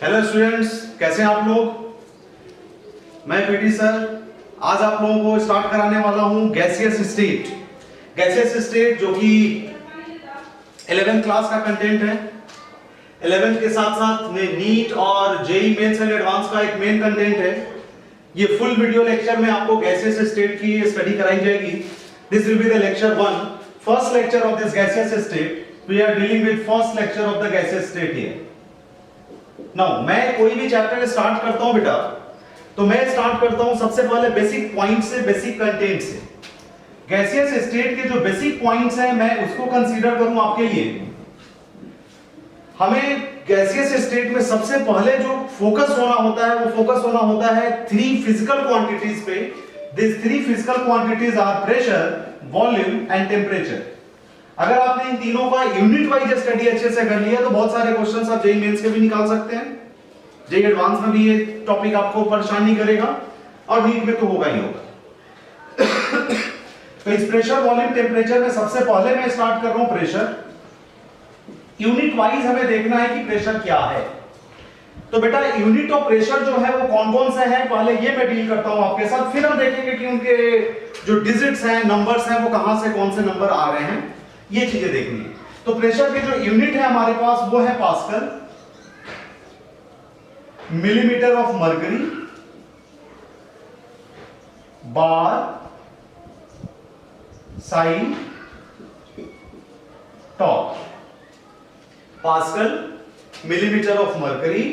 Hello students, कैसे हैं आप लोग। मैं पीटी सर आज आप लोगों को स्टार्ट कराने वाला हूं गैसियस स्टेट। गैसियस स्टेट जो कि 11th क्लास का कंटेंट है। 11th के साथ साथ में नीट और जेई मेंस एंड एडवांस का एक मेन कंटेंट है। ये फुल वीडियो लेक्चर में आपको गैसियस स्टेट की स्टडी कराई जाएगी। This will be the lecture 1, first lecture of this gaseous state. We are dealing with first lecture of the gaseous state here. Now मैं कोई भी चैप्टर स्टार्ट करता हूं बेटा, तो मैं स्टार्ट करता हूं सबसे पहले बेसिक पॉइंट से, बेसिक कंटेंट से। गैसियस स्टेट के जो बेसिक पॉइंट्स हैं मैं उसको कंसीडर करूं आपके लिए। हमें गैसियस स्टेट में सबसे पहले जो फोकस होना होता है वो फोकस होना होता है 3 फिजिकल क्वांटिटीज पे। This 3 physical quantities are pressure, volume and temperature. अगर आपने इन तीनों का यूनिट वाइज स्टडी अच्छे से कर लिया तो बहुत सारे क्वेश्चंस आप जेई मेंस के भी निकाल सकते हैं। जेई एडवांस में भी ये टॉपिक आपको परेशान नहीं करेगा और नीट में तो होगा ही होगा। तो इस प्रेशर, वॉल्यूम, टेम्परेचर में सबसे पहले मैं स्टार्ट कर रहा हूं प्रेशर। यूनिट वाइज हमें देखना है कि प्रेशर क्या है। तो बेटा यूनिट ऑफ प्रेशर जो है वो कौन कौन से हैं, पहले ये मैं डील करता हूं आपके साथ, फिर हम देखेंगे कि उनके जो डिजिट्स हैं, नंबर्स हैं, वो कहां से कौन से नंबर आ रहे हैं, ये चीजें देखनी है। तो प्रेशर के जो यूनिट है हमारे पास वो है pascal, millimetre of mercury, bar, sine, torque. Pascal, millimetre of mercury,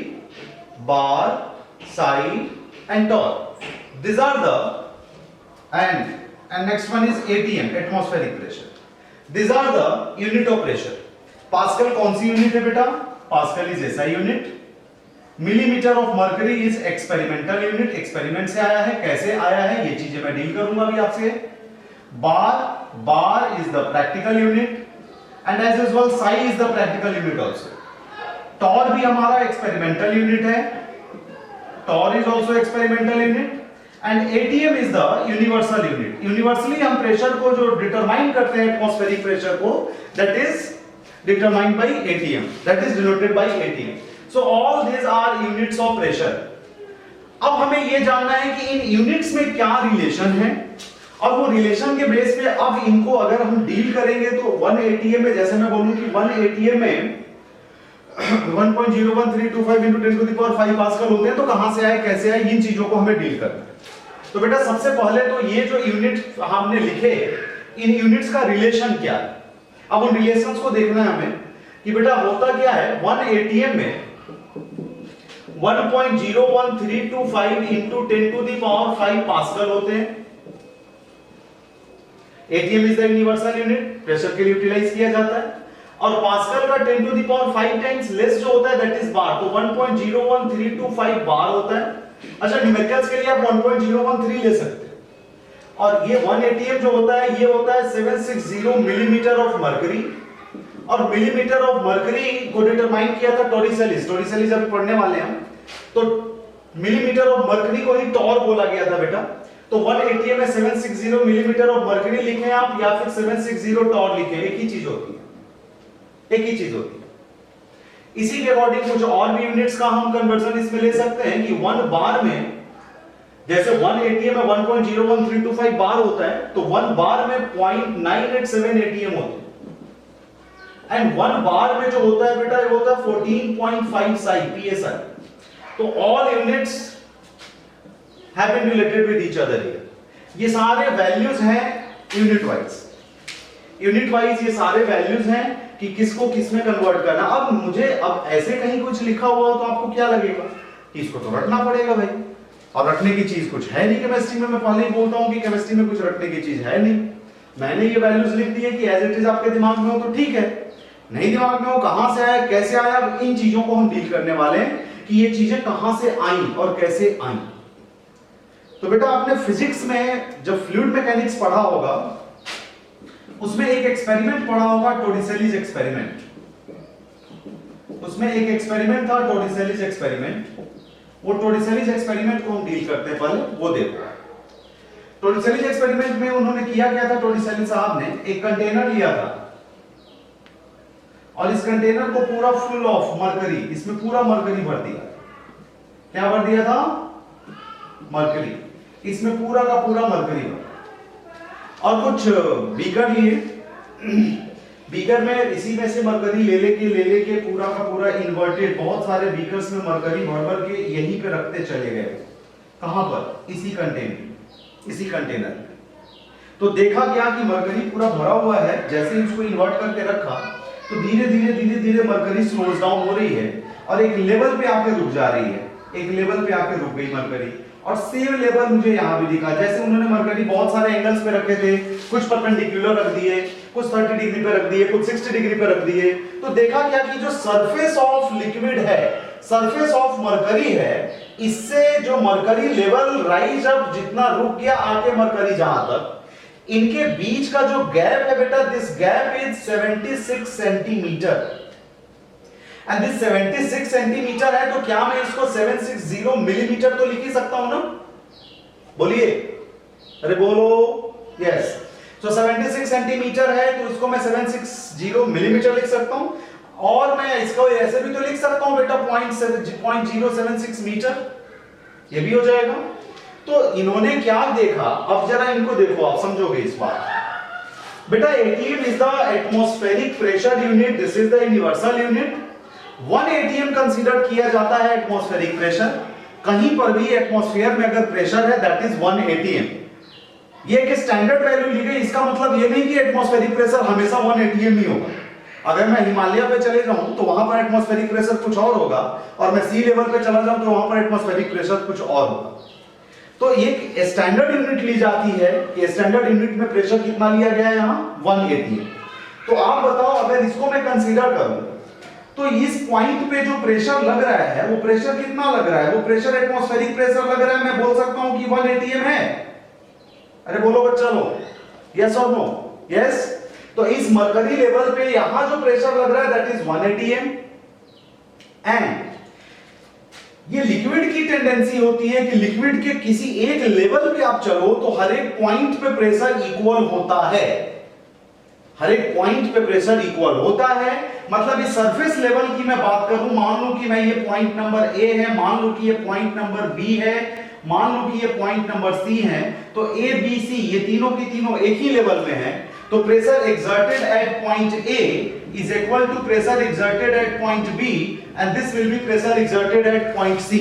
bar, sine and torque. These are the and next one is ATM, atmospheric pressure. These are the unit of pressure. Pascal कौन सी unit है बेटा? Pascal is SI unit. Millimetre of mercury is experimental unit, experiment से आया है, कैसे आया है ये चीजें मैं डील करूंगा अभी आपसे। Bar is the practical unit and as usual psi is the practical unit also. Torr भी हमारा एक्सपेरिमेंटल यूनिट है, torr is also experimental unit and ATM is the universal unit. Universally हम प्रेशर को जो determine करते हैं atmospheric pressure को, that is determined by ATM, that is denoted by ATM. So all these are units of pressure. अब हमें यह जानना है कि इन यूनिट्स में क्या रिलेशन है और वो रिलेशन के बेस पे अब इनको अगर हम डील करेंगे तो 1 एटीएम में, जैसे मैं बोलूं कि 1 एटीएम में 1.01325 into 10 to the power 5 pascal होते हैं, तो कहां से आए, कैसे आए, इन चीजों को हमें डील करना है। तो बेटा सबसे पहले तो ये जो यूनिट हमने लिखे, इन यूनिट्स का रिलेशन क्या है। अब उन रिलेशंस को देखना है हमें कि बेटा होता क्या है। 1 एटीएम में 1.01325 into 10 to the power 5 pascal होते हैं। ATM is the universal unit, pressure के लिए यूटिलाइज किया जाता है। और पास्कल का 10 to the power 5 times less जो होता है दैट इज बार, तो 1.01325 बार होता है। अच्छा, न्यूमेरिकल्स के लिए आप 1.013 ले सकते हैं। और ये 1 एटीएम जो होता है ये होता है 760 मिलीमीटर ऑफ मर्करी। और मिलीमीटर ऑफ मर्करी को डिटरमाइन किया था टोरिसेलिस। टोरिसेलिस अभी पढ़ने वाले हैं, तो मिलीमीटर ऑफ मर्करी को ही टॉर बोला गया था बेटा। तो 1 एटीएम में 760 मिलीमीटर ऑफ मर्करी लिखें आप या फिर 760 टॉर लिखें, एक ही चीज होती है, एक ही चीज होती है। इसी के अकॉर्डिंग कुछ और भी यूनिट्स का हम कन्वर्जन इसमें ले सकते हैं कि 1 बार में, जैसे 1 एटीएम में 1.01325 बार होता है, तो 1 बार में 0.987 एटीएम होते हैं। एंड 1 बार में जो होता है बेटा ये होता है 14.5 psi। तो all units have been related with each other here. ये सारे वैल्यूज हैं यूनिट वाइज, यूनिट वाइज ये सारे वैल्यूज हैं कि किसको किस में कन्वर्ट करना। अब मुझे अब ऐसे कहीं कुछ लिखा हुआ हो तो आपको क्या लगेगा कि इसको तो रटना पड़ेगा भाई, और रटने की चीज कुछ है नहीं केमिस्ट्री में। मैं पहले ही बोलता हूं कि केमिस्ट्री में कुछ रटने की चीज है नहीं। मैंने ये वैल्यूज लिख दी है कि एज इट इज आपके दिमाग में हो तो ठीक है, नहीं दिमाग में हो कहां से आया, कैसे आया, इन चीजों को हम डील करने वाले हैं कि ये चीजें कहां से आई और कैसे आई। तो बेटा आपने फिजिक्स में जब फ्लूइड मैकेनिक्स पढ़ा होगा उसमें एक एक्सपेरिमेंट पढ़ा होगा, टोरिसेलिस एक्सपेरिमेंट। उसमें एक एक्सपेरिमेंट था टोरिसेलिस एक्सपेरिमेंट। वो टोरिसेलिस एक्सपेरिमेंट को हम डील करते हैं, पहले वो देखो। टोरिसेलिस एक्सपेरिमेंट में उन्होंने किया क्या था, टोरिसेलिस साहब ने एक कंटेनर लिया था और इस कंटेनर को पूरा फुल ऑफ मरकरी, इसमें पूरा मरकरी भर दिया। क्या भर दिया था? मरकरी। इसमें पूरा का पूरा मरकरी भर और कुछ बीकर लिए। बीकर में इसी में से मरकरी ले लेके पूरा का पूरा इन्वर्टेड बहुत सारे बीकर्स में मरकरी भर भर के यहीं पे रखते चले गए। कहां पर? इसी कंटेनर में। तो देखा क्या कि मरकरी पूरा भरा हुआ है, जैसे ही उसको इन्वर्ट करके रखा तो धीरे धीरे मरकरी स्लोज डाउन हो रही है और एक लेवल पे आके रुक जा रही है, एक लेवल पे आके रुक गई मरकरी। और सेम लेवल मुझे यहां भी दिखा, जैसे उन्होंने मरकरी बहुत सारे एंगल्स पे रखे थे, कुछ परपेंडिकुलर रख दिए, कुछ 30 डिग्री पे रख दिए, कुछ 60 डिग्री पे रख दिए। तो देखा क्या कि जो सरफेस ऑफ लिक्विड है, सरफेस ऑफ मरकरी है, इससे जो मरकरी लेवल राइज अप जितना रुक गया आके मरकरी जहां तक, इनके बीच का जो गैप है बेटा, this gap is 76 centimetre. And this 76 centimetre है, तो क्या मैं इसको 760 मिलीमीटर तो लिख ही सकता हूं ना? बोलिए, अरे बोलो, यस। तो 76 सेंटीमीटर है तो इसको मैं 760 मिलीमीटर लिख सकता हूं। और मैं इसको ऐसे भी तो लिख सकता हूं बेटा 0.076 मीटर, ये भी हो जाएगा। तो इन्होंने क्या देखा, अब जरा इनको देखो, आप समझोगे इस बात। बेटा ATM is the atmospheric pressure unit, this is the universal unit. 1 ATM consider किया जाता है एटमॉस्फेरिक प्रेशर। कहीं पर भी एटमॉस्फेयर में अगर प्रेशर है दैट इज 1 एटीएम। ये एक स्टैंडर्ड वैल्यू ली गई, इसका मतलब ये नहीं कि एटमॉस्फेरिक प्रेशर हमेशा 1 एटीएम ही होगा। अगर मैं हिमालय पे चले जाऊं तो वहां पर एटमॉस्फेरिक प्रेशर कुछ और होगा, और मैं सी लेवल पे चला जाऊं तो वहां पर एटमॉस्फेरिक प्रेशर कुछ और होगा। तो एक स्टैंडर्ड यूनिट ली जाती है कि स्टैंडर्ड यूनिट में प्रेशर कितना लिया गया है यहां 1 एटीएम। तो आप बताओ, अगर इसको मैं कंसीडर करूं तो इस पॉइंट पे जो प्रेशर लग रहा है वो प्रेशर कितना लग रहा है? वो प्रेशर एटमॉस्फेरिक प्रेशर लग रहा है, मैं बोल सकता हूं कि 1 एटीएम है। अरे बोलो बच्चा लोग, यस और नो? यस। तो इस मरकरी लेवल पे यहां जो प्रेशर लग रहा है दैट इज 1 एटीएम। एंड ये लिक्विड की टेंडेंसी होती है कि लिक्विड के किसी एक लेवल पे आप चलो तो हर एक पॉइंट पे प्रेशर इक्वल होता है, हर एक पॉइंट पे प्रेशर इक्वल होता है। मतलब इस सरफेस लेवल की मैं बात करूं, मान लो कि मैं ये पॉइंट नंबर ए है, मान लो कि ये पॉइंट नंबर बी है, मान लो कि ये पॉइंट नंबर सी है, तो ए बी सी ये तीनों की तीनों एक ही लेवल में है। तो pressure exerted at point A is equal to pressure exerted at point B and this will be pressure exerted at point C.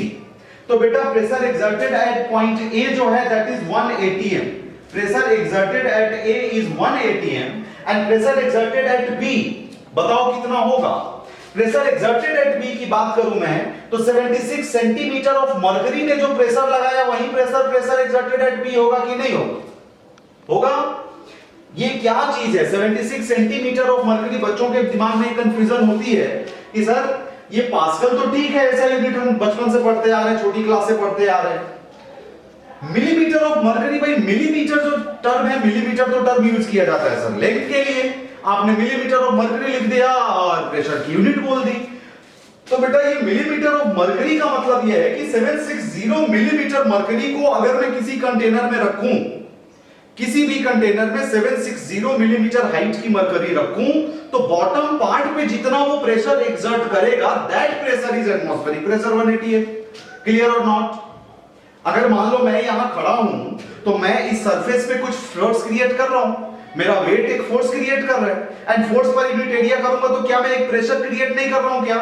तो बेटा pressure exerted at point A जो है that is 1 atm. Pressure exerted at A is 1 atm and pressure exerted at B बताओ कितना होगा? Pressure exerted at B की बात करूं मैं तो 76 सेंटीमीटर ऑफ मरकरी ने जो प्रेशर लगाया वही प्रेशर एक्सर्टेड एट B होगा कि नहीं होगा? होगा। ये क्या चीज है 76 सेंटीमीटर ऑफ मरकरी? बच्चों के दिमाग में कंफ्यूजन होती है कि सर ये पास्कल तो ठीक है, ऐसा यूनिट हम बचपन से पढ़ते आ रहे हैं, छोटी क्लास से पढ़ते आ रहे हैं। मिलीमीटर ऑफ मरकरी, भाई मिलीमीटर जो टर्म है, मिलीमीटर तो टर्म यूज किया जाता है सर लेंथ के लिए। आपने मिलीमीटर ऑफ मरकरी लिख दिया और प्रेशर की यूनिट बोल दी। तो बेटा ये मिलीमीटर ऑफ मरकरी का मतलब यह है कि 760 मिलीमीटर मरकरी को अगर मैं किसी कंटेनर में रखूं, किसी भी कंटेनर में 760 मिलीमीटर हाइट की मरकरी रखूं, तो बॉटम पार्ट पे जितना वो प्रेशर एक्सर्ट करेगा that pressure is atmospheric pressure 180 है। क्लियर और नॉट? अगर मान लो मैं यहां खड़ा हूं तो मैं इस सरफेस पे कुछ फोर्स क्रिएट कर रहा हूं, मेरा वेट एक फोर्स क्रिएट कर रहा है and force per unit area करूंगा तो क्या मैं एक प्रेशर क्रिएट नहीं कर रहा हूं? क्या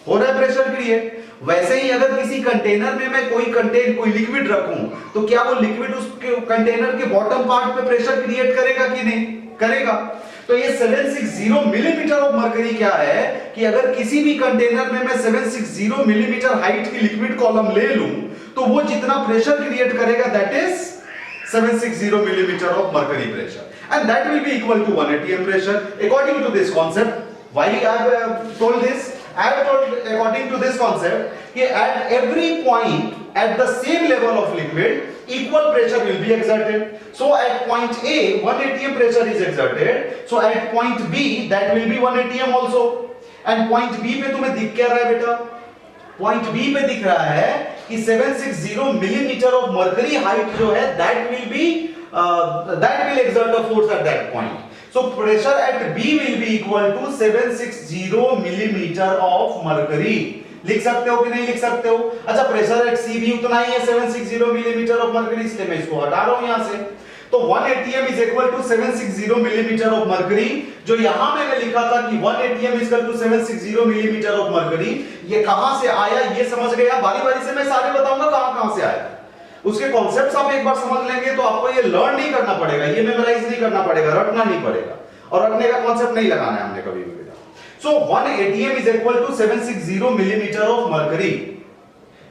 हो रहा है प्रेशर क्रिएट? वैसे ही अगर किसी कंटेनर में मैं कोई लिक्विड रखूं तो क्या वो लिक्विड उस कंटेनर के बॉटम पार्ट पे प्रेशर क्रिएट करेगा कि नहीं करेगा? तो ये 760 मिलीमीटर ऑफ मरकरी क्या है कि अगर किसी भी कंटेनर में मैं 760 मिलीमीटर हाइट की लिक्विड कॉलम ले लूं तो वो जितना प्रेशर क्रिएट करेगा that is 760 millimeter of mercury pressure, and that will be equal to 1 atm pressure. According to this concept, why I have told this? I have told according to this concept कि at every point at the same level of liquid equal pressure will be exerted. So at point A 1 atm pressure is exerted. So at point B that will be 1 atm also. And point B पे तुम्हें दिख क्या रहा है बेटा? Point B पे दिख रहा है कि 760 मिलीमीटर ऑफ मरकरी हाइट जो है that will exert a force at that point. So pressure at B will be equal to 760 millimeter of mercury. लिख सकते हो कि नहीं लिख सकते हो? अच्छा, प्रेशर एट सी भी उतना ही है 760 मिलीमीटर ऑफ मर्करी, इसलिए मैं इसको हटा रहा हूं यहां से। तो 1 atm is equal to 760 millimetre of mercury. जो यहां मैंने लिखा था कि 1 atm is equal to 760 millimetre of mercury, ये कहां से आया ये समझ गया? बारी बारी से मैं सारे बताऊंगा कहां कहां से आया। उसके कॉन्सेप्ट्स आप एक बार समझ लेंगे तो आपको ये लर्न नहीं करना पड़ेगा, ये मेमोराइज नहीं करना पड़ेगा, रटना नहीं पड़ेगा, और रटने का कॉन्सेप्ट नहीं लगाना है हमने कभी भी बेटा। So 1 atm is equal to 760 millimetre of mercury.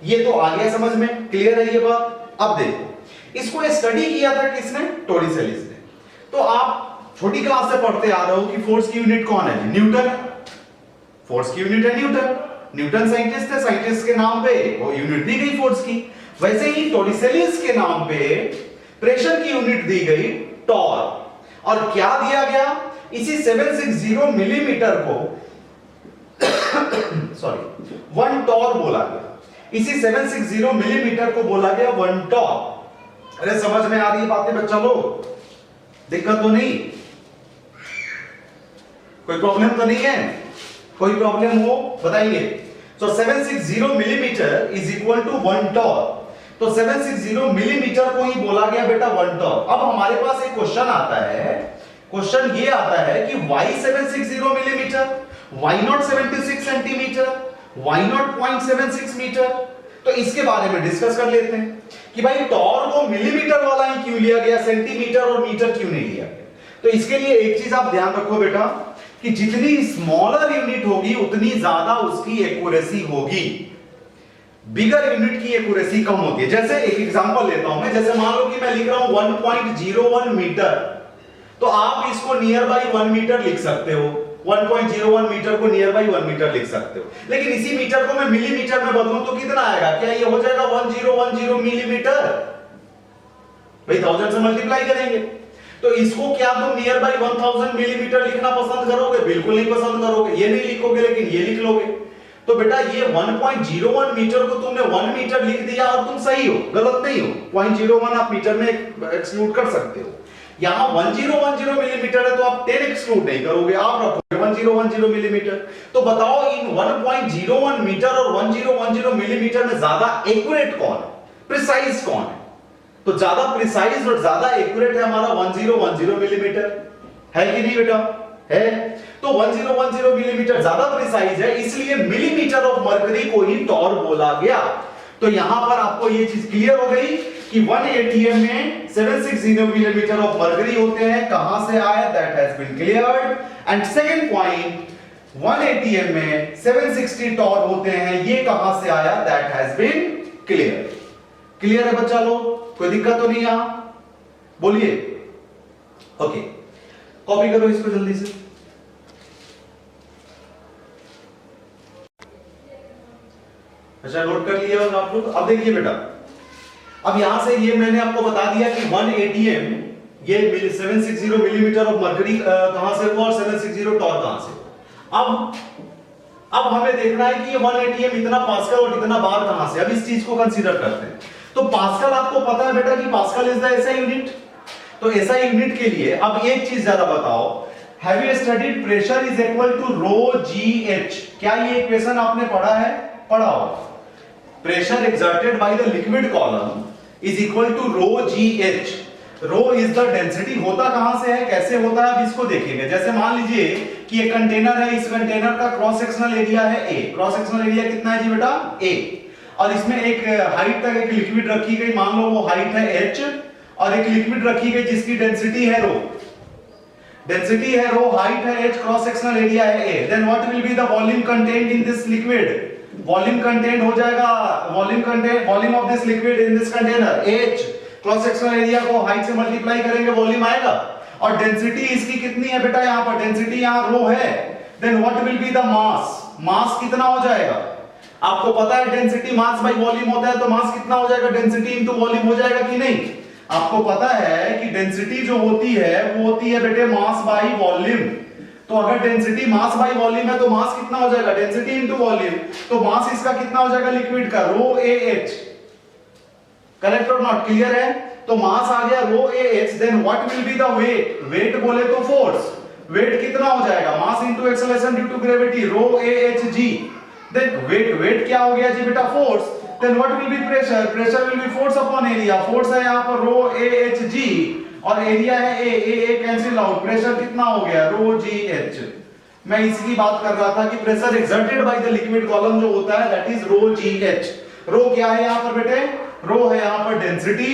ये तो आ गया समझ में, क्लियर है ये बात? अब देखो, इसको स्टडी किया था किसने? टोरिसेलिस ने। तो आप छोटी क्लास से पढ़ते आ रहे हो कि फोर्स की यूनिट कौन है? न्यूटन। फोर्स की यूनिट है न्यूटन। न्यूटन साइंटिस्ट है, साइंटिस्ट के नाम पे वो यूनिट दी गई फोर्स की। वैसे ही टोरिसेलिस के नाम पे प्रेशर की यूनिट दी गई टॉर। और क्या दिया गया? इसी 760 मिलीमीटर को सॉरी 1 टॉर बोला गया। इसी 760 मिलीमीटर को बोला गया 1 टॉर। अरे समझ में आ रही है बातें बच्चा लोग? दिक्कत तो नहीं? कोई प्रॉब्लम तो नहीं है? कोई प्रॉब्लम हो बताइए। So 760 millimetre is equal to 1 torr. तो 760 मिलीमीटर को ही बोला गया बेटा 1 टॉर। अब हमारे पास एक क्वेश्चन आता है, क्वेश्चन ये आता है कि why 760 millimetre, why not 76 centimetre, why not 0.76 metre? तो इसके बारे में डिस्कस कर लेते हैं कि भाई टॉर को मिलीमीटर वाला ही क्यों लिया गया, सेंटीमीटर और मीटर क्यों नहीं लिया गया? तो इसके लिए एक चीज आप ध्यान रखो बेटा कि जितनी स्मॉलर यूनिट होगी उतनी ज्यादा उसकी एक्यूरेसी होगी, बिगर यूनिट की एक्यूरेसी कम होती है। जैसे एक एग्जांपल लेता हूं मैं, जैसे मान लो कि मैं लिख रहा हूं 1.01 मीटर, तो आप इसको नियर बाई 1 मीटर लिख सकते हो। 1.01 मीटर को नियर बाई 1 मीटर लिख सकते हो। लेकिन इसी मीटर को मैं मिलीमीटर में बदलूं तो कितना आएगा? क्या ये हो जाएगा 1010 मिलीमीटर? भाई 1000 से मल्टीप्लाई करेंगे तो इसको क्या तुम नियर बाई 1000 मिलीमीटर लिखना पसंद करोगे? बिल्कुल नहीं पसंद करोगे, ये नहीं लिखोगे, लेकिन ये लिख लोगे। तो बेटा ये 1.01 मीटर को तुमने 1 मीटर लिख दिया और तुम सही हो, गलत नहीं हो। 0.01 आप मीटर में एक्सक्लूड कर सकते हो। यहां 1010 मिलीमीटर है तो आप 10 एक्सक्लूड नहीं करोगे, आप रखोगे 1010 मिलीमीटर। तो बताओ इन 1.01 मीटर और 1010 मिलीमीटर में ज्यादा एक्यूरेट कौन है, प्रिसाइज कौन है? तो ज्यादा प्रिसाइज और ज्यादा एक्यूरेट है हमारा 1010 मिलीमीटर, है कि नहीं बेटा? है। तो 1010 मिलीमीटर ज्यादा प्रिसाइज है, इसलिए मिलीमीटर ऑफ मर्करी को ही टॉर बोला गया। तो यहां पर आपको ये चीज क्लियर हो गई कि 1 atm में 760 मिलीमीटर ऑफ मर्करी होते हैं। कहां से आया? That has been cleared. And second point, 1 atm में 760 टॉर होते हैं, ये कहां से आया? That has been clear. Clear है बच्चा लोग? कोई दिक्कत तो नहीं यहां? बोलिए। ओके, कॉपी करो इसको जल्दी से। अच्छा, नोट कर लिया होगा आप लोग? अब देखिए बेटा, अब यहां से ये मैंने आपको बता दिया कि 1 atm ये 760 मिलीमीटर ऑफ मर्करी कहां से हुआ और 760 टॉर कहां से हुआ। अब हमें देखना है कि ये 1 atm इतना पास्कल और इतना बार कहां से। अब इस चीज को कंसीडर करते हैं। तो पास्कल आपको पता है बेटा कि pascal is the SI unit. तो एसआई यूनिट के लिए अब एक चीज जरा बताओ, have you studied pressure is equal to rho ji h? क्या ये इक्वेशन आपने पढ़ा है? पढ़ा हो। Pressure exerted by the liquid column is equal to rho ji H. Rho is the density. होता कहां से है, कैसे होता है, अब इसको देखेंगे। जैसे मान लीजिए कि एक कंटेनर है, इस कंटेनर का क्रॉस सेक्शनल एरिया है ए। क्रॉस सेक्शनल एरिया कितना है जी बेटा? ए। और इसमें एक हाइट तक एक लिक्विड रखी गई, मान लो वो हाइट है एच, और एक लिक्विड रखी गई जिसकी डेंसिटी है रो। डेंसिटी है रो, हाइट है एच, क्रॉस सेक्शनल एरिया है A. Then what will be the volume contained in this liquid? Volume content हो जाएगा, volume of this liquid in this container H। Cross sectional area को height से multiply करेंगे, volume आएगा। और density इसकी कितनी है बेटा? यहां पर डेंसिटी यहां रो है। Then what will be the mass? Mass कितना हो जाएगा? आपको पता है डेंसिटी मास बाय वॉल्यूम होता है, तो मास कितना हो जाएगा? डेंसिटी इनटू वॉल्यूम हो जाएगा कि नहीं? आपको पता है कि डेंसिटी जो होती है वो होती है बेटे मास बाय वॉल्यूम। तो अगर डेंसिटी मास बाय वॉल्यूम है तो मास कितना हो जाएगा? Density into volume. तो मास इसका कितना हो जाएगा लिक्विड का? Rho A H. करेक्ट और नॉट? क्लियर है? तो मास आ गया rho A H. Then what will be the weight? Weight बोले तो फोर्स। वेट कितना हो जाएगा? Mass into acceleration due to gravity, rho A H G. Then weight क्या हो गया जी बेटा, force. Then what will be pressure, pressure will B force upon area. Force है यहाँ पर रो ए एच जी और एरिया है ए कैंसिल आउट, प्रेशर कितना हो गया रो जी एच। मैं इसकी बात कर रहा था कि pressure exerted by the liquid column जो होता है that is rho ji H. Rho क्या है यहां पर बेटे, रो है यहां पर डेंसिटी,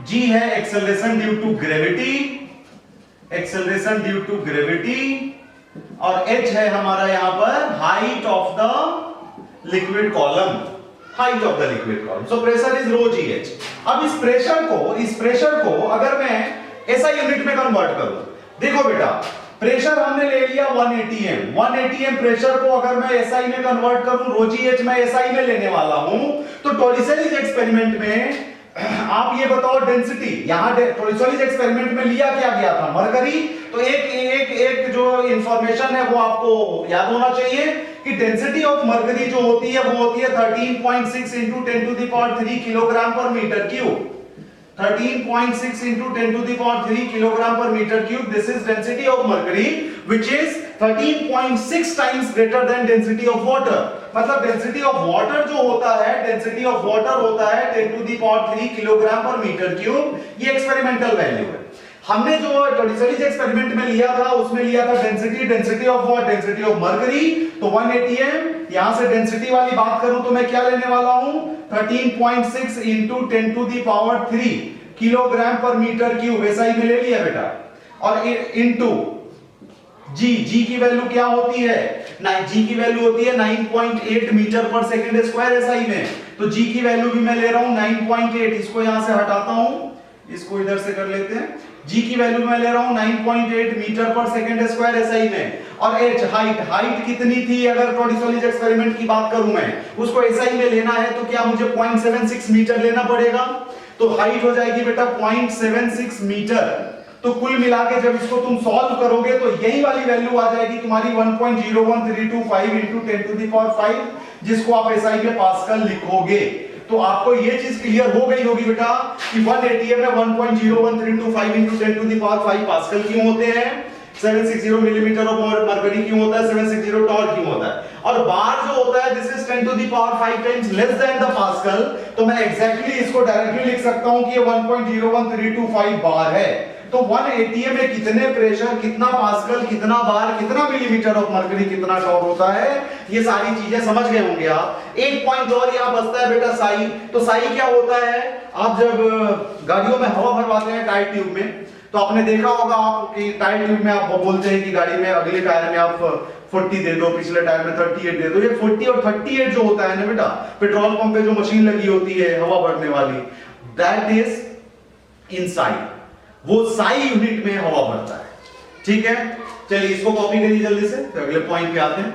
जी है acceleration due to gravity, acceleration due to gravity, और एच है हमारा यहां पर height of the liquid column, height of the liquid column. So pressure is rho ji h. अब इस प्रेशर को अगर मैं ऐसा यूनिट में कन्वर्ट करूं, देखो बेटा प्रेशर हमने ले लिया 1 atm, 1 atm प्रेशर को अगर मैं एसआई में कन्वर्ट करूं, रो जी एच मैं एसआई में लेने वाला हूं, तो टोरिसेलिस एक्सपेरिमेंट में आप ये बताओ डेंसिटी, यहां टोरिसेलिस एक्सपेरिमेंट में लिया क्या गया था, मरकरी। तो एक जो इंफॉर्मेशन है वो आपको याद होना चाहिए कि डेंसिटी ऑफ मरकरी जो होती है वो होती है 13.6 into 10 to the power 3 kilogram पर metre cube. 13.6 into 10 to the power 3 kilogram per meter cube. This is density of mercury, which is 13.6 times greater than density of water. मतलब density of water जो होता है, density of water होता है 10 to the power 3 kilogram per meter cube. ये experimental value है। हमने जो टोरिसेलिस एक्सपेरिमेंट में लिया था उसमें लिया था density of what, density of mercury. तो 1 atm, यहां से डेंसिटी वाली बात करूं तो मैं क्या लेने वाला हूं 13.6 into 10 to the power 3 kilogram पर मीटर क्यूब, एसआई में ले लिया बेटा, और इनटू जी की वैल्यू क्या होती है, जी की वैल्यू होती है 9.8 मीटर पर सेकंड स्क्वायर एसआई में। तो जी की वैल्यू भी मैं ले रहा हूं 9.8, इसको यहां से हटाता हूं, इसको इधर से कर लेते हैं। जी की वैल्यू मैं ले रहा हूं 9.8 मीटर पर सेकंड स्क्वायर एसआई में, और एच हाइट कितनी थी, अगर टोरिसेलिस एक्सपेरिमेंट की बात करूं मैं, उसको एसआई में लेना है तो क्या मुझे 0.76 मीटर लेना पड़ेगा। तो हाइट हो जाएगी बेटा 0.76 मीटर। तो कुल मिला के जब इसको तुम सॉल्व करोगे तो यही वाली वैल्यू आ जाएगी तुम्हारी 1.01325 into 10 to the power 5, जिसको आप एसआई में पास्कल लिखोगे। तो आपको ये चीज क्लियर हो गई होगी बेटा कि 1 atm में 1.01325 into 10 to the power 5 pascal क्यों होते हैं, 760 मिलीमीटर ऑफ मरकरी क्यों होता है, 760 टॉर क्यों होता है, और बार जो होता है this is 10 to the power 5 times less than the pascal. तो मैं एग्जैक्टली इसको डायरेक्टली लिख सकता हूं कि ये 1.01325 बार है। तो 1 atm में कितने प्रेशर, कितना पास्कल, कितना बार, कितना मिलीमीटर ऑफ मरकरी, कितना टॉर होता है, ये सारी चीजें समझ गए होंगे आप। एक पॉइंट और यहां बचता है बेटा साई। तो साई क्या होता है, आप जब गाड़ियों में हवा भरवाते हैं टायर ट्यूब में, तो आपने देखा होगा आप कि टायर ट्यूब में आप बोलते हैं कि गाड़ी में अगले टायर में आप 40 दे दो, पिछले टायर में 38 दे दो। ये 40 और 38 जो होता है ना बेटा, पेट्रोल पंप पे जो मशीन लगी होती है हवा भरने वाली, दैट इज इनसाइड, वो साई यूनिट में हवा भरता है। ठीक है, चलिए इसको कॉपी करिए जल्दी से, तो अगले पॉइंट पे आते हैं।